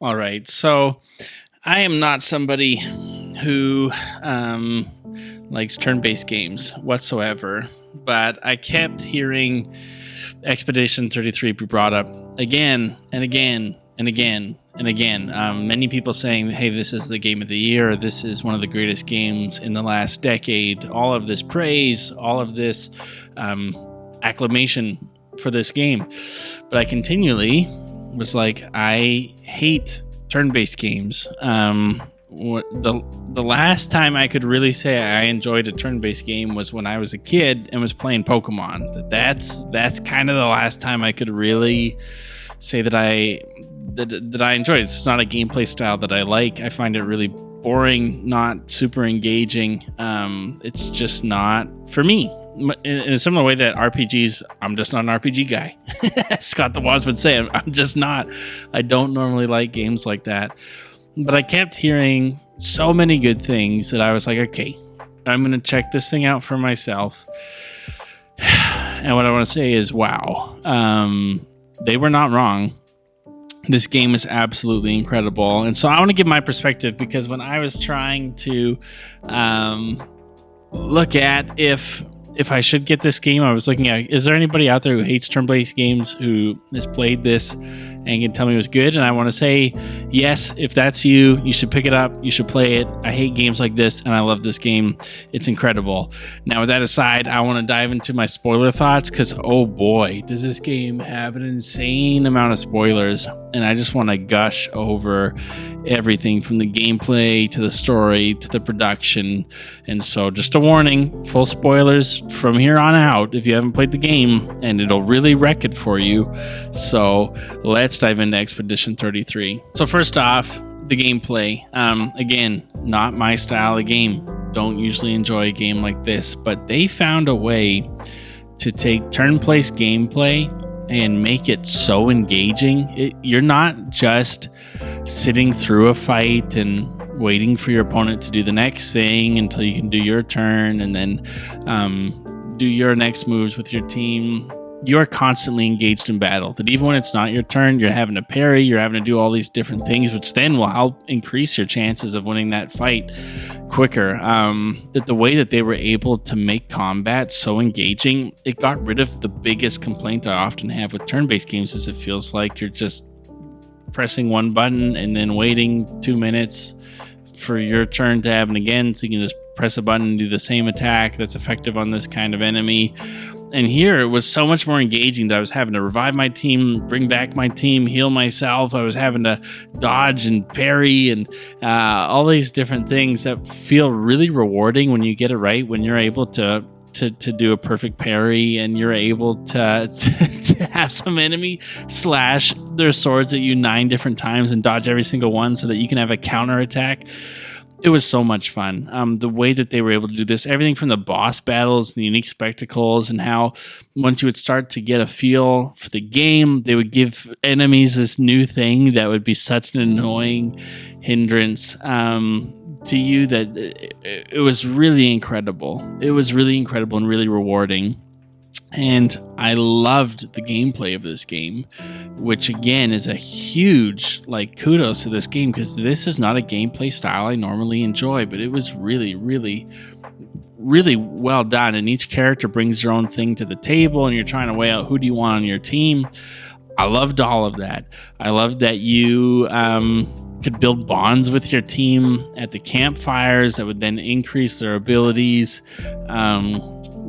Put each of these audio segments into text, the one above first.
All right, so I am not somebody who likes turn-based games whatsoever, but I kept hearing Expedition 33 be brought up again and again and again and again. Many people saying, hey, this is the game of the year, this is one of the greatest games in the last decade, all of this praise, all of this acclamation for this game. But I continually was like, I hate turn-based games. The last time I could really say I enjoyed a turn-based game was when I was a kid and was playing Pokemon. That's kind of the last time I could really say that I enjoyed it. It's not a gameplay style that I like. I find it really boring, not super engaging. It's just not for me. In a similar way that RPGs, I'm just not an RPG guy. Scott the Woz would say, I'm just not. I don't normally like games like that. But I kept hearing so many good things that I was like, okay, I'm going to check this thing out for myself. And what I want to say is, wow, they were not wrong. This game is absolutely incredible. And so I want to give my perspective, because when I was trying to look at if I should get this game, I was looking at, is there anybody out there who hates turn-based games who has played this and can tell me it was good? And I want to say, yes, if that's you, you should pick it up. You should play it. I hate games like this, and I love this game. It's incredible. Now, with that aside, I want to dive into my spoiler thoughts, because, oh boy, does this game have an insane amount of spoilers. And I just want to gush over everything from the gameplay to the story to the production. And so just a warning, full spoilers from here on out if you haven't played the game, and it'll really wreck it for you. So let's dive into Expedition 33. So first off, the gameplay. Again, not my style of game. Don't usually enjoy a game like this, but they found a way to take turn-based gameplay and make it so engaging. You're not just sitting through a fight and waiting for your opponent to do the next thing until you can do your turn and then do your next moves with your team. You're constantly engaged in battle. That even when it's not your turn, you're having to parry, you're having to do all these different things, which then will help increase your chances of winning that fight quicker. That the way that they were able to make combat so engaging, it got rid of the biggest complaint I often have with turn-based games, is it feels like you're just pressing one button and then waiting 2 minutes for your turn to happen again, so you can just press a button and do the same attack that's effective on this kind of enemy. And here it was so much more engaging that I was having to revive my team, bring back my team, heal myself. I was having to dodge and parry and all these different things that feel really rewarding when you get it right, when you're able to do a perfect parry and you're able to have some enemy slash their swords at you 9 different times and dodge every single one so that you can have a counter attack. It was so much fun. The way that they were able to do this, everything from the boss battles, the unique spectacles, and how once you would start to get a feel for the game, they would give enemies this new thing that would be such an annoying hindrance to you, that it was really incredible. It was really incredible and really rewarding. And I loved the gameplay of this game, which again is a huge kudos to this game, because this is not a gameplay style I normally enjoy, but it was really, really, really well done. And each character brings their own thing to the table, and you're trying to weigh out who do you want on your team. I loved all of that. I loved that you could build bonds with your team at the campfires that would then increase their abilities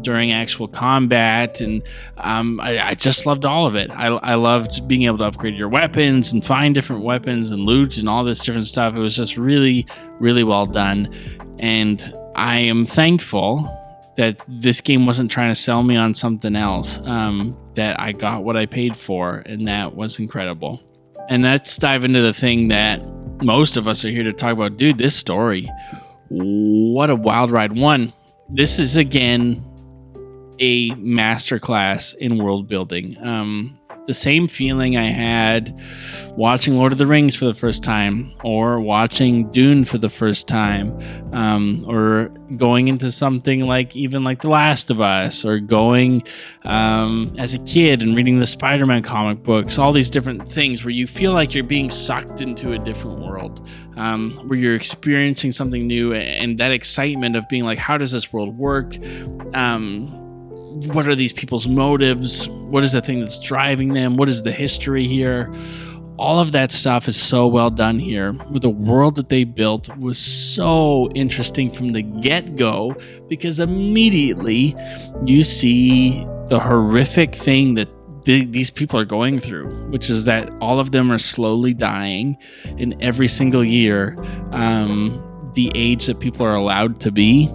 during actual combat, and I just loved all of it. I loved being able to upgrade your weapons and find different weapons and loot and all this different stuff. It was just really, really well done, and I am thankful that this game wasn't trying to sell me on something else, that I got what I paid for, and that was incredible. And let's dive into the thing that most of us are here to talk about. Dude, this story, what a wild ride. One, this is again a masterclass in world building. the same feeling I had watching Lord of the Rings for the first time, or watching Dune for the first time, or going into something like even like The Last of Us, or going as a kid and reading the Spider-Man comic books, all these different things where you feel like you're being sucked into a different world, where you're experiencing something new, and that excitement of being like, how does this world work? What are these people's motives? What is the thing that's driving them? What is the history here? All of that stuff is so well done here. The world that they built was so interesting from the get-go, because immediately you see the horrific thing that these people are going through, which is that all of them are slowly dying, and every single year, the age that people are allowed to be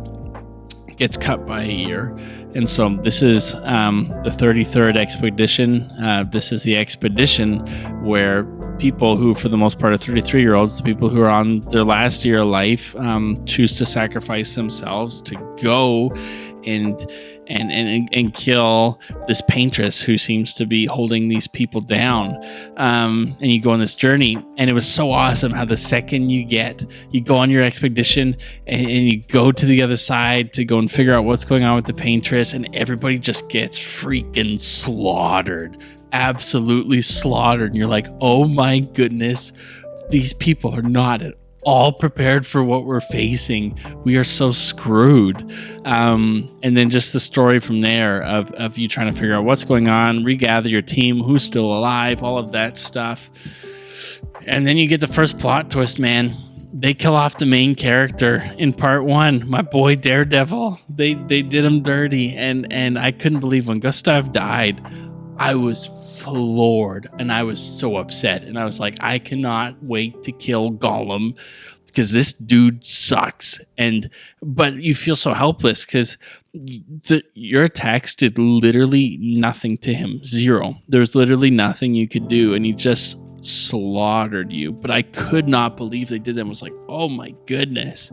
gets cut by a year. And so this is the 33rd expedition. This is the expedition where people who, for the most part, are 33-year-olds, the people who are on their last year of life, choose to sacrifice themselves to go and kill this paintress who seems to be holding these people down. And you go on this journey, and it was so awesome how the second you go on your expedition and you go to the other side to go and figure out what's going on with the paintress, and everybody just gets freaking slaughtered. Absolutely slaughtered. And you're like, oh my goodness, these people are not at all prepared for what we're facing. We are so screwed. And then just the story from there of you trying to figure out what's going on, regather your team, who's still alive, all of that stuff. And then you get the first plot twist, man. They kill off the main character in part 1, my boy Daredevil. They did him dirty, and I couldn't believe when Gustav died. I was floored, and I was so upset, and I was like, I cannot wait to kill Gollum, because this dude sucks. But you feel so helpless because your attacks did literally nothing to him. Zero. There's literally nothing you could do, and he just slaughtered you. But I could not believe they did that. I was like, oh my goodness.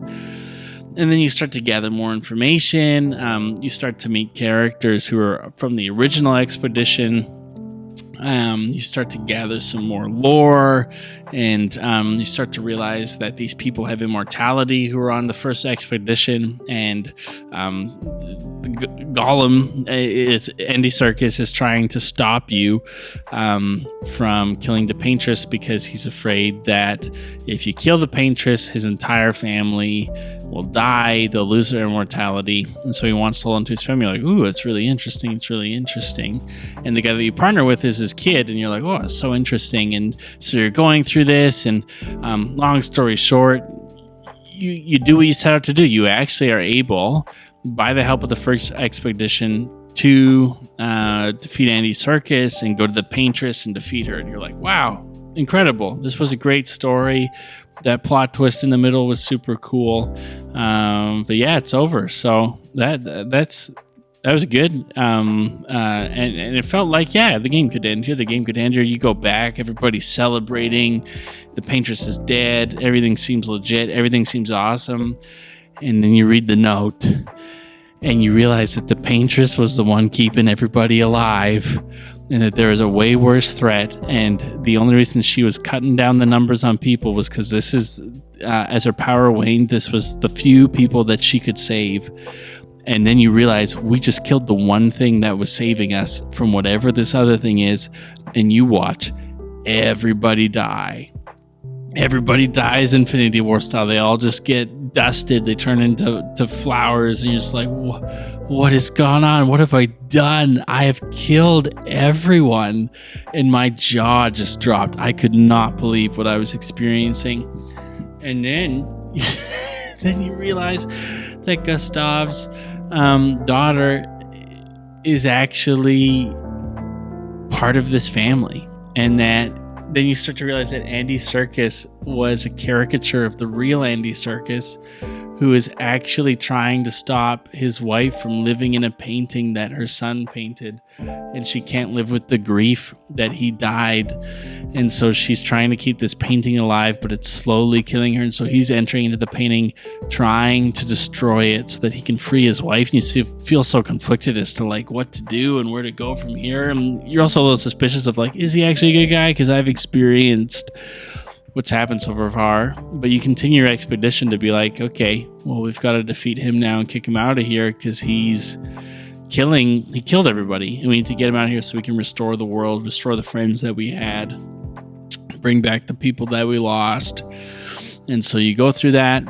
And then you start to gather more information. You start to meet characters who are from the original expedition. You start to gather some more lore, and you start to realize that these people have immortality who are on the first expedition. And Gollum, Andy Serkis, is trying to stop you from killing the paintress, because he's afraid that if you kill the paintress, his entire family will die, they'll lose their immortality. And so he wants to hold on to his family. You're like, ooh, it's really interesting. It's really interesting. And the guy that you partner with is his kid, and you're like, oh, it's so interesting. And so you're going through this, and long story short, you do what you set out to do. You actually are able, by the help of the first expedition, to defeat Andy Serkis and go to the paintress and defeat her. And you're like, wow, incredible. This was a great story. That plot twist in the middle was super cool. But yeah, it's over. So that was good. And it felt like, yeah, the game could end here. The game could end here. You go back, everybody's celebrating. The paintress is dead. Everything seems legit. Everything seems awesome. And then you read the note, and you realize that the paintress was the one keeping everybody alive, and that there was a way worse threat. And the only reason she was cutting down the numbers on people was because this is, as her power waned, this was the few people that she could save. And then you realize we just killed the one thing that was saving us from whatever this other thing is. And you watch everybody die. Everybody dies Infinity War style. They all just get dusted. They turn into flowers. And you're just like, what has gone on? What have I done? I have killed everyone. And my jaw just dropped. I could not believe what I was experiencing. And then, then you realize that Gustav's daughter is actually part of this family. And that then you start to realize that Andy Serkis was a caricature of the real Andy Serkis, who is actually trying to stop his wife from living in a painting that her son painted, and she can't live with the grief that he died, and so she's trying to keep this painting alive, but it's slowly killing her, and so he's entering into the painting trying to destroy it so that he can free his wife. And you feel so conflicted as to like what to do and where to go from here, and you're also a little suspicious of like, is he actually a good guy? Because I've experienced what's happened so far. But you continue your expedition to be like, okay, well, we've got to defeat him now and kick him out of here because he killed everybody, and we need to get him out of here so we can restore the world, restore the friends that we had, bring back the people that we lost. And so you go through that,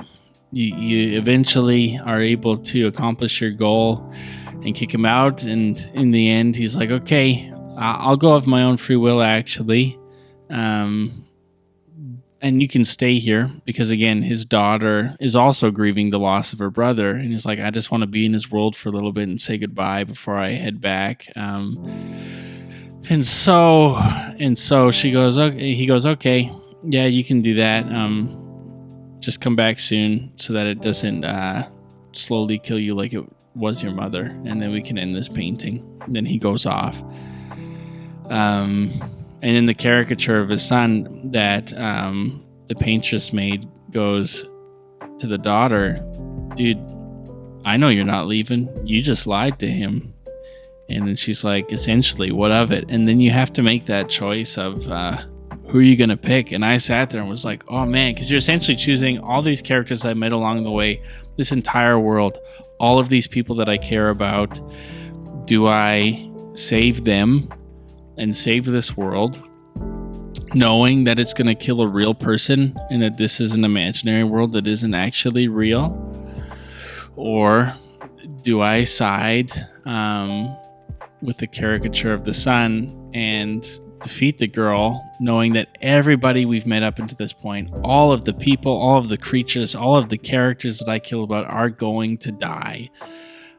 you eventually are able to accomplish your goal and kick him out, and in the end he's like, okay, I'll go of my own free will actually, and you can stay here because, again, his daughter is also grieving the loss of her brother. And he's like, I just want to be in his world for a little bit and say goodbye before I head back. And so she goes, okay. He goes, okay, yeah, you can do that. Just come back soon so that it doesn't slowly kill you like it was your mother. And then we can end this painting. And then he goes off. And in the caricature of his son that the paintress made goes to the daughter, dude, I know you're not leaving. You just lied to him. And then she's like, essentially, what of it? And then you have to make that choice of who are you going to pick? And I sat there and was like, oh, man, because you're essentially choosing all these characters I met along the way, this entire world, all of these people that I care about. Do I save them and save this world, knowing that it's going to kill a real person and that this is an imaginary world that isn't actually real? Or do I side with the caricature of the son and defeat the girl, knowing that everybody we've met up until this point, all of the people, all of the creatures, all of the characters that I kill about are going to die.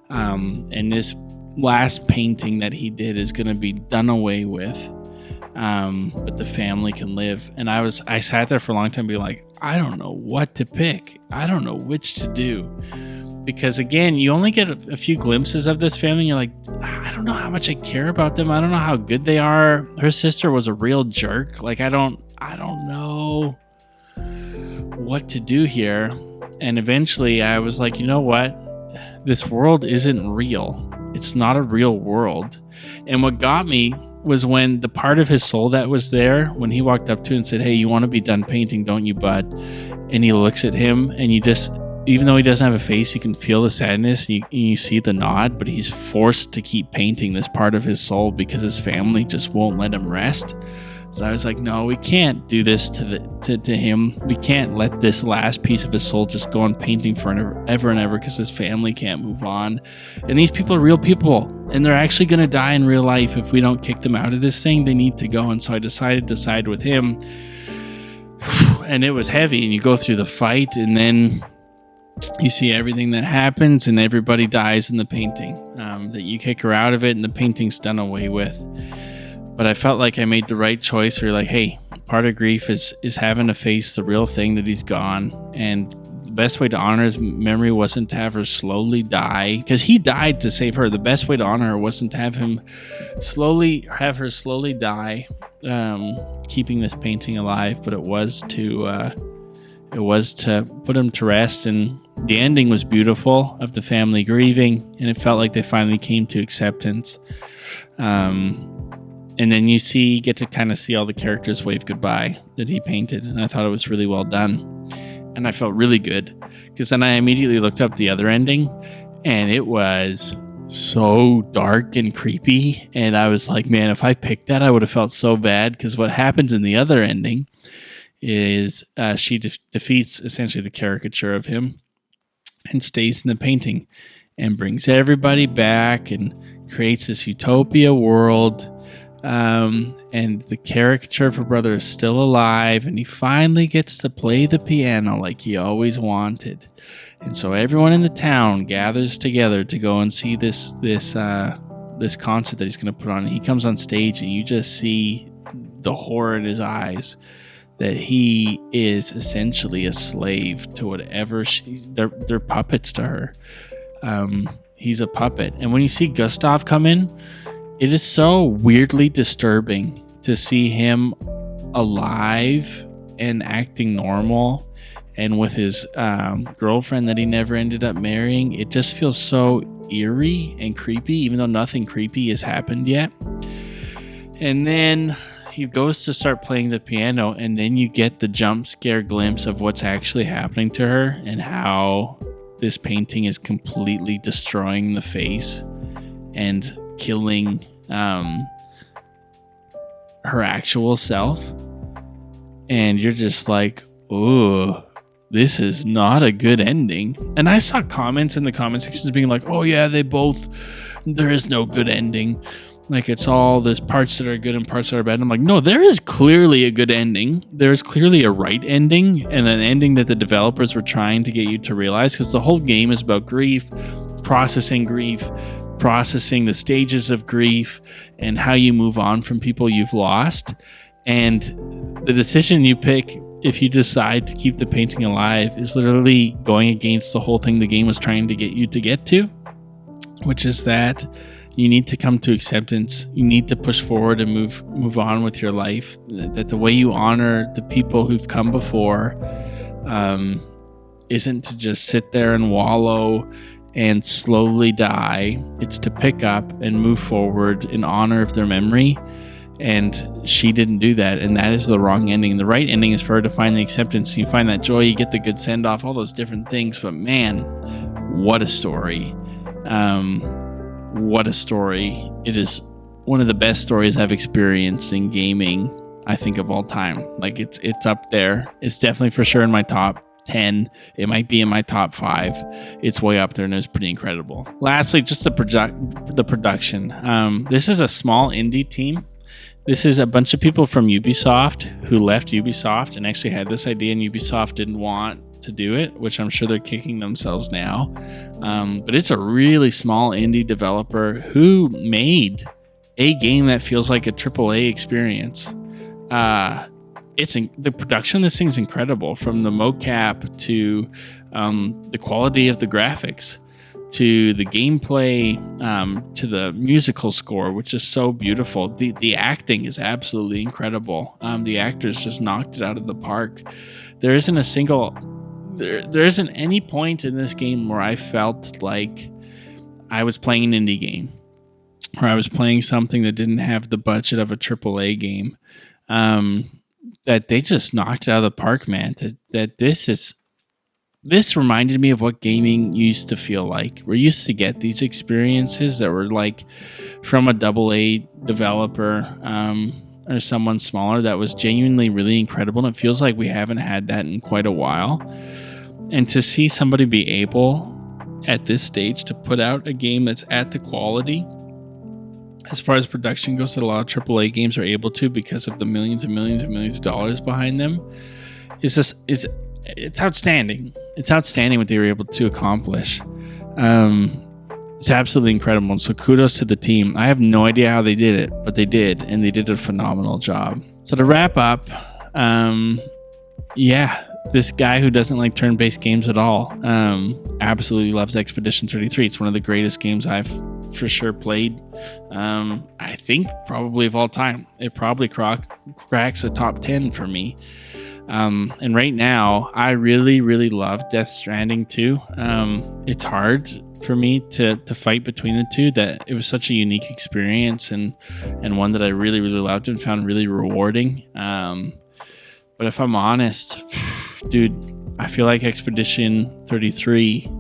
And this last painting that he did is going to be done away with, but the family can live. And I sat there for a long time being like, I don't know what to pick. I don't know which to do, because again, you only get a few glimpses of this family and you're like, I don't know how much I care about them. I don't know how good they are. Her sister was a real jerk. Like, I don't know what to do here. And eventually I was like, you know what? This world isn't real. It's not a real world. And what got me was when the part of his soul that was there, when he walked up to it and said, hey, you want to be done painting, don't you, bud? And he looks at him, and you just, even though he doesn't have a face, you can feel the sadness, and you see the nod, but he's forced to keep painting this part of his soul because his family just won't let him rest. So I was like, no, we can't do this to him. We can't let this last piece of his soul just go on painting forever and ever because his family can't move on. And these people are real people, and they're actually going to die in real life if we don't kick them out of this thing. They need to go. And so I decided to side with him. And it was heavy, and you go through the fight, and then you see everything that happens, and everybody dies in the painting. That you kick her out of it, and the painting's done away with. But I felt like I made the right choice where you're like, hey, part of grief is having to face the real thing that he's gone. And the best way to honor his memory wasn't to have her slowly die, because he died to save her. The best way to honor her wasn't to have her slowly die, keeping this painting alive, but it was to put him to rest. And the ending was beautiful of the family grieving, and it felt like they finally came to acceptance. And then you get to kind of see all the characters wave goodbye that he painted. And I thought it was really well done. And I felt really good, because then I immediately looked up the other ending, and it was so dark and creepy. And I was like, man, if I picked that, I would have felt so bad, because what happens in the other ending is she defeats essentially the caricature of him and stays in the painting and brings everybody back and creates this utopia world. And the caricature of her brother is still alive, and he finally gets to play the piano like he always wanted. And so everyone in the town gathers together to go and see this concert that he's going to put on. And he comes on stage, and you just see the horror in his eyes that he is essentially a slave to whatever they're puppets to her. He's a puppet. And when you see Gustav come in, it is so weirdly disturbing to see him alive and acting normal and with his girlfriend that he never ended up marrying. It just feels so eerie and creepy, even though nothing creepy has happened yet. And then he goes to start playing the piano, and then you get the jump scare glimpse of what's actually happening to her and how this painting is completely destroying the face and killing her actual self. And you're just like, oh, this is not a good ending. And I saw comments in the comment sections being like, oh yeah, there is no good ending. Like, it's all there's parts that are good and parts that are bad. And I'm like, no, there is clearly a good ending. There's clearly a right ending, and an ending that the developers were trying to get you to realize, because the whole game is about grief, processing the stages of grief, and how you move on from people you've lost. And the decision you pick if you decide to keep the painting alive is literally going against the whole thing the game was trying to get you to get to, which is that you need to come to acceptance. You need to push forward and move on with your life. That the way you honor the people who've come before isn't to just sit there and wallow and slowly die. It's to pick up and move forward in honor of their memory. And she didn't do that, and that is the wrong ending. The right ending is for her to find the acceptance. You find that joy, you get the good send-off, all those different things. But man, what a story. What a story. It is one of the best stories I've experienced in gaming, I think, of all time. Like, it's up there. It's definitely for sure in my top 10. It might be in my top 5. It's way up there, and it's pretty incredible. Lastly, just the production. This is a small indie team. This is a bunch of people from Ubisoft who left Ubisoft and actually had this idea, and Ubisoft didn't want to do it, which I'm sure they're kicking themselves now. But it's a really small indie developer who made a game that feels like a AAA experience. The production of this thing's incredible, from the mocap to the quality of the graphics, to the gameplay, to the musical score, which is so beautiful. The acting is absolutely incredible. The actors just knocked it out of the park. There isn't any point in this game where I felt like I was playing an indie game, or I was playing something that didn't have the budget of a AAA game. That they just knocked it out of the park, man. That this reminded me of what gaming used to feel like. We used to get these experiences that were like from a AA developer or someone smaller that was genuinely really incredible. And it feels like we haven't had that in quite a while. And to see somebody be able at this stage to put out a game that's at the quality as far as production goes that a lot of AAA games are able to, because of the millions and millions and millions of dollars behind them, it's outstanding. It's outstanding what they were able to accomplish. It's absolutely incredible. And so kudos to the team. I have no idea how they did it, but they did, and they did a phenomenal job. So to wrap up, this guy who doesn't like turn-based games at all absolutely loves Expedition 33. It's one of the greatest games I've for sure played. I think probably of all time. It probably cracks a top 10 for me. And right now, I really, really love Death Stranding too. It's hard for me to fight between the two. That it was such a unique experience and one that I really, really loved and found really rewarding. But if I'm honest, dude, I feel like Expedition 33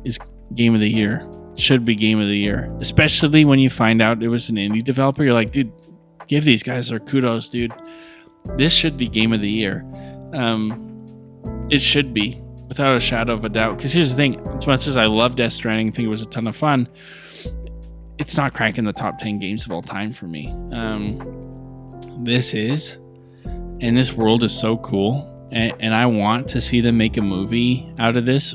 is game of the year. Should be game of the year, especially when you find out it was an indie developer. You're like, dude, give these guys their kudos, dude. This should be game of the year. It should be, without a shadow of a doubt. Because here's the thing, as much as I love Death Stranding, I think it was a ton of fun, it's not cracking the top 10 games of all time for me. This is, and this world is so cool, and I want to see them make a movie out of this,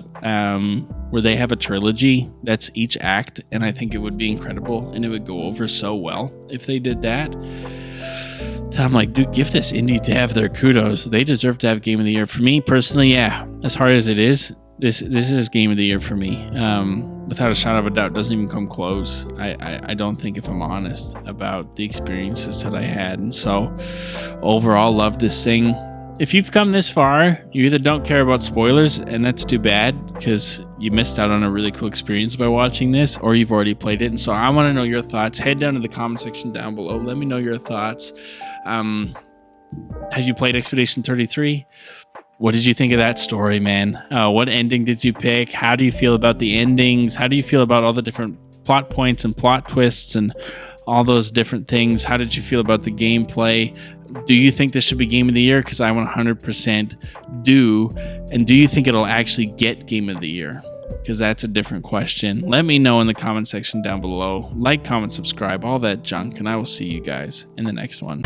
where they have a trilogy that's each act, and I think it would be incredible, and it would go over so well if they did that. I'm like, dude, give this indie dev their kudos. They deserve to have Game of the Year. For me personally, yeah, as hard as it is, this is Game of the Year for me. Without a shadow of a doubt, doesn't even come close. I don't think, if I'm honest, about the experiences that I had. And so overall, love this thing. If you've come this far, you either don't care about spoilers, and that's too bad because you missed out on a really cool experience by watching this, or you've already played it. And so I want to know your thoughts. Head down to the comment section down below. Let me know your thoughts. Have you played Expedition 33? What did you think of that story, man? What ending did you pick? How do you feel about the endings? How do you feel about all the different plot points and plot twists and all those different things? How did you feel about the gameplay? Do you think this should be Game of the Year? Because I 100% do. And do you think it'll actually get Game of the Year? Because that's a different question. Let me know in the comment section down below. Like, comment, subscribe, all that junk. And I will see you guys in the next one.